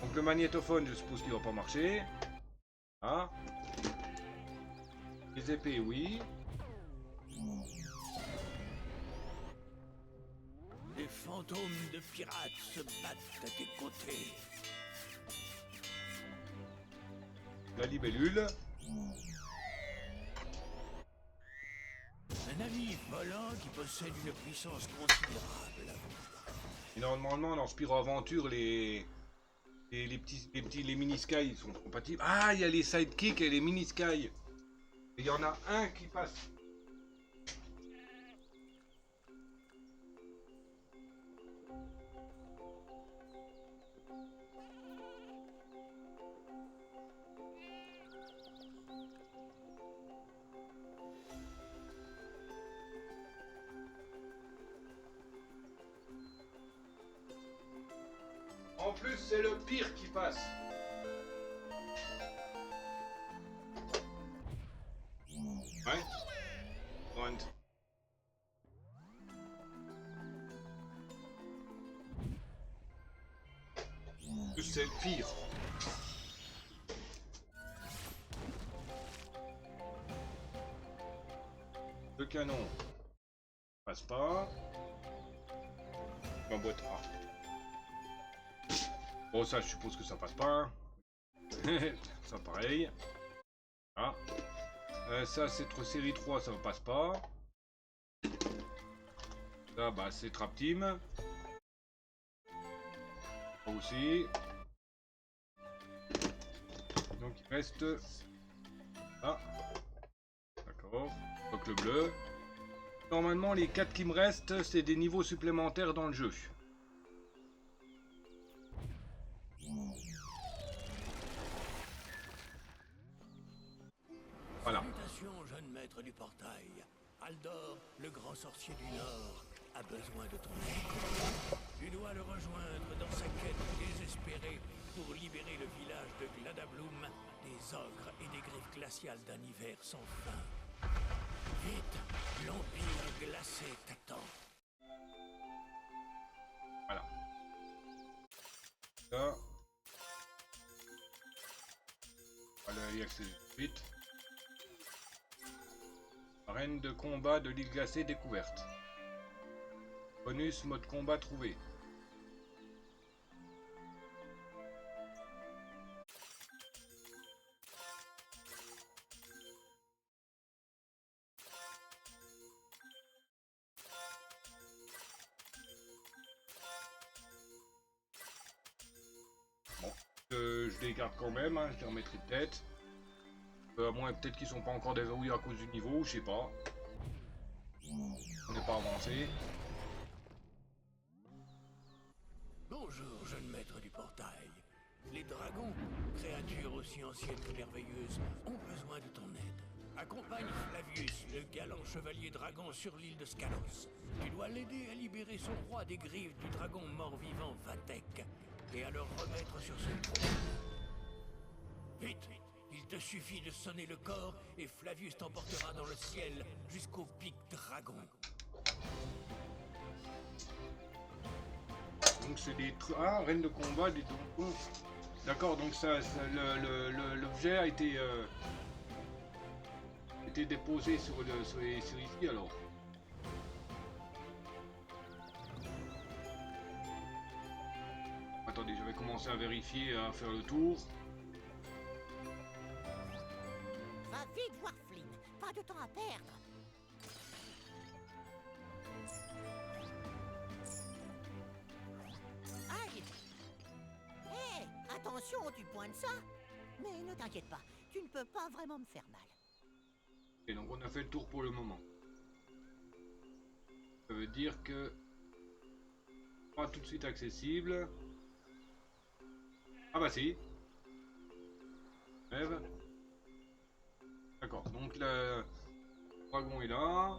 Donc le magnétophone, je suppose qu'il va pas marcher. Ah. Les épées, oui. Les fantômes de pirates se battent à tes côtés. La libellule. Un navire volant qui possède une puissance considérable. Et normalement, dans Spyro Aventure, les mini-sky sont compatibles. Ah, il y a les sidekicks et les mini-sky. Et il y en a un qui passe. En plus, c'est le pire qui passe. c'est le pire. Le canon passe pas. Ma boîte A. Bon, ça, je suppose que ça passe pas. Ça, pareil. Ah. Ça, c'est série 3, ça passe pas. Ça, bah, c'est Trap Team. Ça aussi. Donc, il reste... Ah. D'accord. Donc, le bleu. Normalement, les 4 qui me restent, c'est des niveaux supplémentaires dans le jeu. Voilà. Salutations, jeune maître du portail. Aldor, le grand sorcier du Nord, a besoin de ton aide. Tu dois le rejoindre dans sa quête désespérée pour libérer le village de Gladabloom des ogres et des griffes glaciales d'un hiver sans fin. Vite, l'Empire glacé t'attend. Voilà. Ça. On va y accéder vite. Arène de combat de l'île glacée découverte. Bonus mode combat trouvé. Bon, je les garde quand même, hein, je les remettrai peut-être. À moins peut-être qu'ils sont pas encore déverrouillés à cause du niveau, je sais pas. On n'est pas avancé. Bonjour, jeune maître du portail. Les dragons, créatures aussi anciennes que merveilleuses, ont besoin de ton aide. Accompagne Flavius, le galant chevalier dragon, sur l'île de Scalos. Tu dois l'aider à libérer son roi des griffes du dragon mort-vivant Vatek et à le remettre sur son trône. Vite, il te suffit de sonner le corps et Flavius t'emportera dans le ciel jusqu'au pic dragon. Donc c'est des trucs... Ah, reine de combat, des dragons. D'accord, donc ça l'objet a été déposé sur ici alors. Attendez, je vais commencer à vérifier, à faire le tour. Va vite voir Flynn, pas de temps à perdre. Aïe! Hé, attention, tu pointes ça. Mais ne t'inquiète pas, tu ne peux pas vraiment me faire mal. Et donc on a fait le tour pour le moment. Ça veut dire que... Pas tout de suite accessible. Ah bah si. Rêve. D'accord, donc le dragon est là.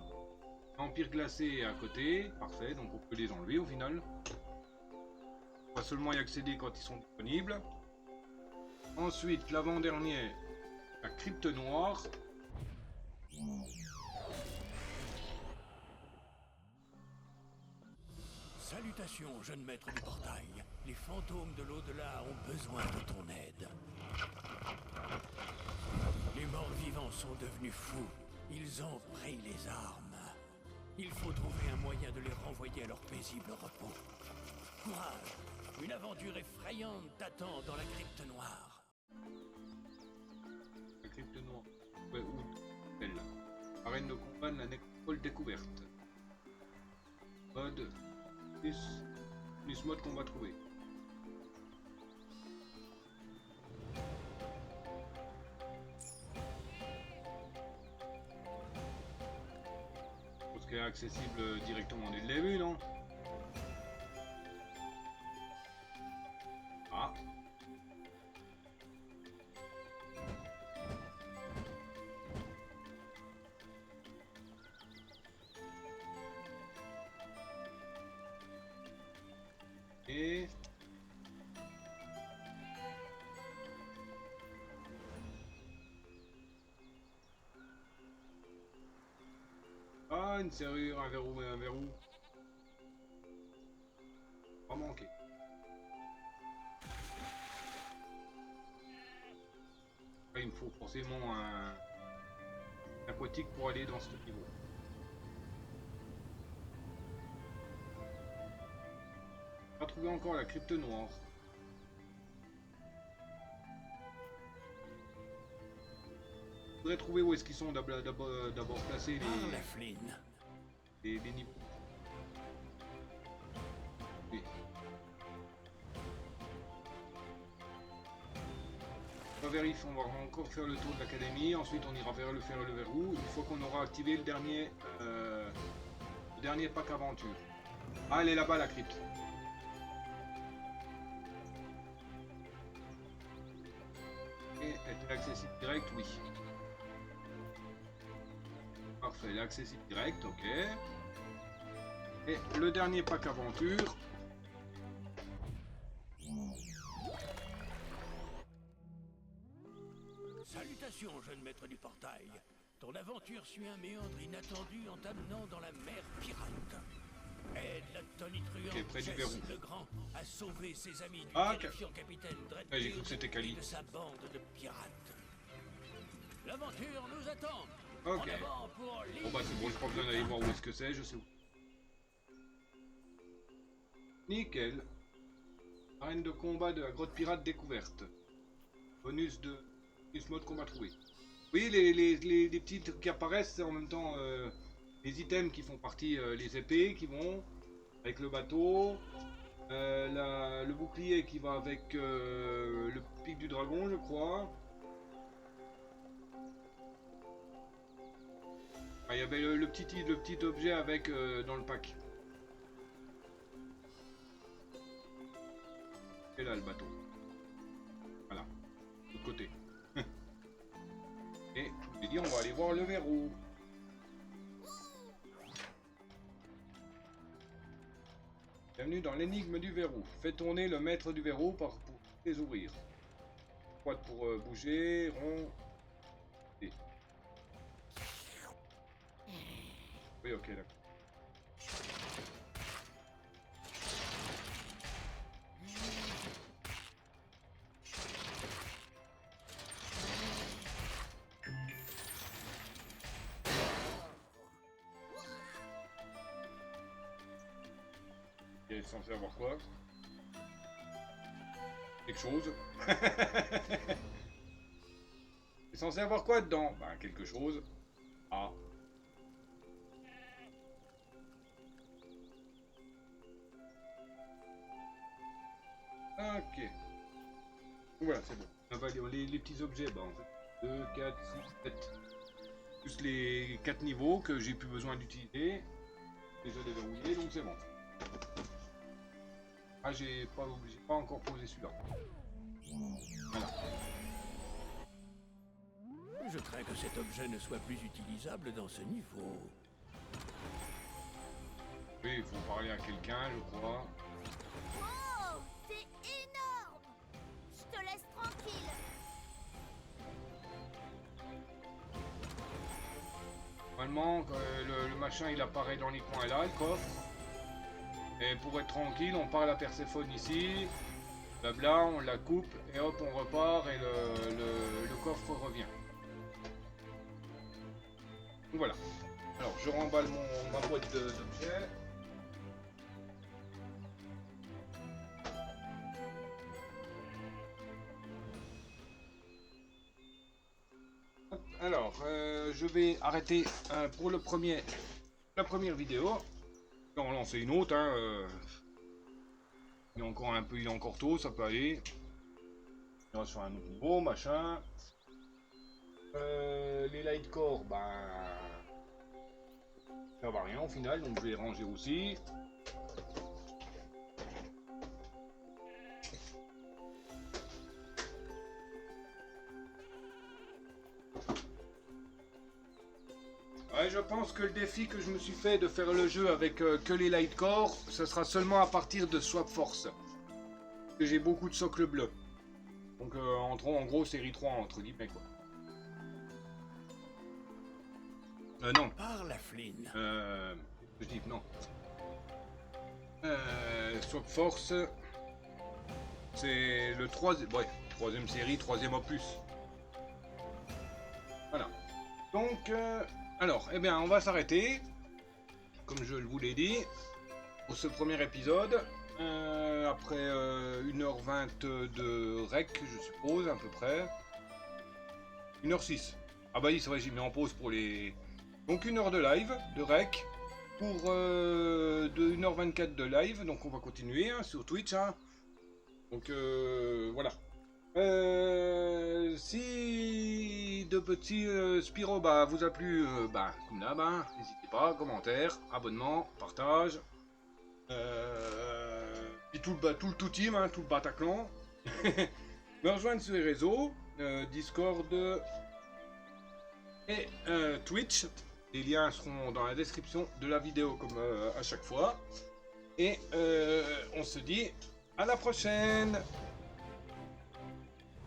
L'Empire glacé est à côté. Parfait, donc on peut les enlever au final. On va seulement y accéder quand ils sont disponibles. Ensuite, l'avant-dernier, la crypte noire. Salutations, jeune maître du portail. Les fantômes de l'au-delà ont besoin de ton aide. Les morts-vivants sont devenus fous. Ils ont pris les armes. Il faut trouver un moyen de les renvoyer à leur paisible repos. Courage! Une aventure effrayante t'attend dans la crypte noire. La crypte noire. Ouais, où? Elle. Arène de combat de la nécropole découverte. Mode... Plus mode qu'on va trouver. Parce qu'elle est accessible directement dès le début, non? Ah. Et... Ah, une serrure, un verrou et un verrou. Pas manqué. me faut forcément un aquatique pour aller dans ce niveau. Pas trouvé encore la crypte noire. Je voudrais trouver où est-ce qu'ils sont d'abord placés Parle à Flynn. les niveaux. Oui. On va vérifier, on va encore faire le tour de l'académie, ensuite on ira faire le verrou, une fois qu'on aura activé le dernier pack aventure. Ah, elle est là-bas la crypte. Et est-elle accessible direct? Oui. Parfait, elle est accessible direct, ok. Et le dernier pack aventure. Salutations, jeune maître du portail. Ton aventure suit un méandre inattendu en t'amenant dans la mer pirate. Aide la tonitruante Ok, près du Jess verrou. le Grand à sauver ses amis du Ah, terrifiant capitaine Ah, j'ai cru Dreadbeard que c'était Kali. et de sa bande de pirates. L'aventure nous attend. Ok. En avant pour Bon bah c'est bon, j'ai pas besoin d'aller voir où est-ce que c'est, je sais où. Nickel. Arène de combat de la grotte pirate découverte. Bonus mode combat trouvé. Oui, les petits trucs qui apparaissent, c'est en même temps les items qui font partie, les épées qui vont avec le bateau, le bouclier qui va avec le pic du dragon, je crois. Ah, il y avait le petit objet avec dans le pack. Et là le bateau. Voilà. De l'autre côté. Et je vous ai dit, on va aller voir le verrou. Bienvenue dans l'énigme du verrou. Fais tourner le maître du verrou pour les ouvrir. Droite pour bouger, rond. Et... Oui, ok, d'accord. Il est censé avoir quoi? Quelque chose. Il est censé avoir quoi dedans? Bah, quelque chose. Ah. Ok. Voilà, c'est bon. On va aller les petits objets. Bah, en fait, 2, 4, 6, 7. Plus les 4 niveaux que j'ai plus besoin d'utiliser. Déjà déverrouillé, donc c'est bon. Ah, j'ai pas encore posé celui-là. Voilà. Je crains que cet objet ne soit plus utilisable dans ce niveau. Oui, il faut parler à quelqu'un, je crois. Wow, t'es énorme! Je te laisse tranquille. Normalement, le machin il apparaît dans les coins là, le coffre. Et pour être tranquille, on parle à Perséphone ici. Blabla, on la coupe et hop, on repart et le coffre revient. Donc voilà. Alors, je remballe ma boîte d'objets. Alors, je vais arrêter pour la première vidéo. On va en lancer une autre. Hein, il est encore tôt, ça peut aller. On va sur un autre niveau, machin. Les lightcore, ben, ça va rien au final, donc je vais les ranger aussi. Ouais, je pense que le défi que je me suis fait de faire le jeu avec que les lightcore, ce sera seulement à partir de Swap Force. Parce que j'ai beaucoup de socles bleus. Donc en gros série 3 entre guillemets quoi. Non. Parle à Flynn. Je dis non. Swap Force, c'est le troisième série, troisième opus. Donc, alors, eh bien, on va s'arrêter, comme je vous l'ai dit, pour ce premier épisode. Après 1h20 de rec, je suppose, à peu près. 1h06. Ah bah oui, c'est vrai, j'ai mis en pause pour les... Donc 1 heure de live, de rec, pour de 1h24 de live, donc on va continuer hein, sur Twitch. Hein. Donc voilà. Si de petits Spiro bah, vous a plu, bah, comme d'hab, hein, n'hésitez pas, commentaire, abonnement, partage. Puis tout le team, hein, tout le Bataclan. Me rejoindre sur les réseaux, Discord et Twitch. Les liens seront dans la description de la vidéo comme à chaque fois. Et on se dit à la prochaine.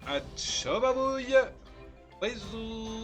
À ciao babouille. Bisous.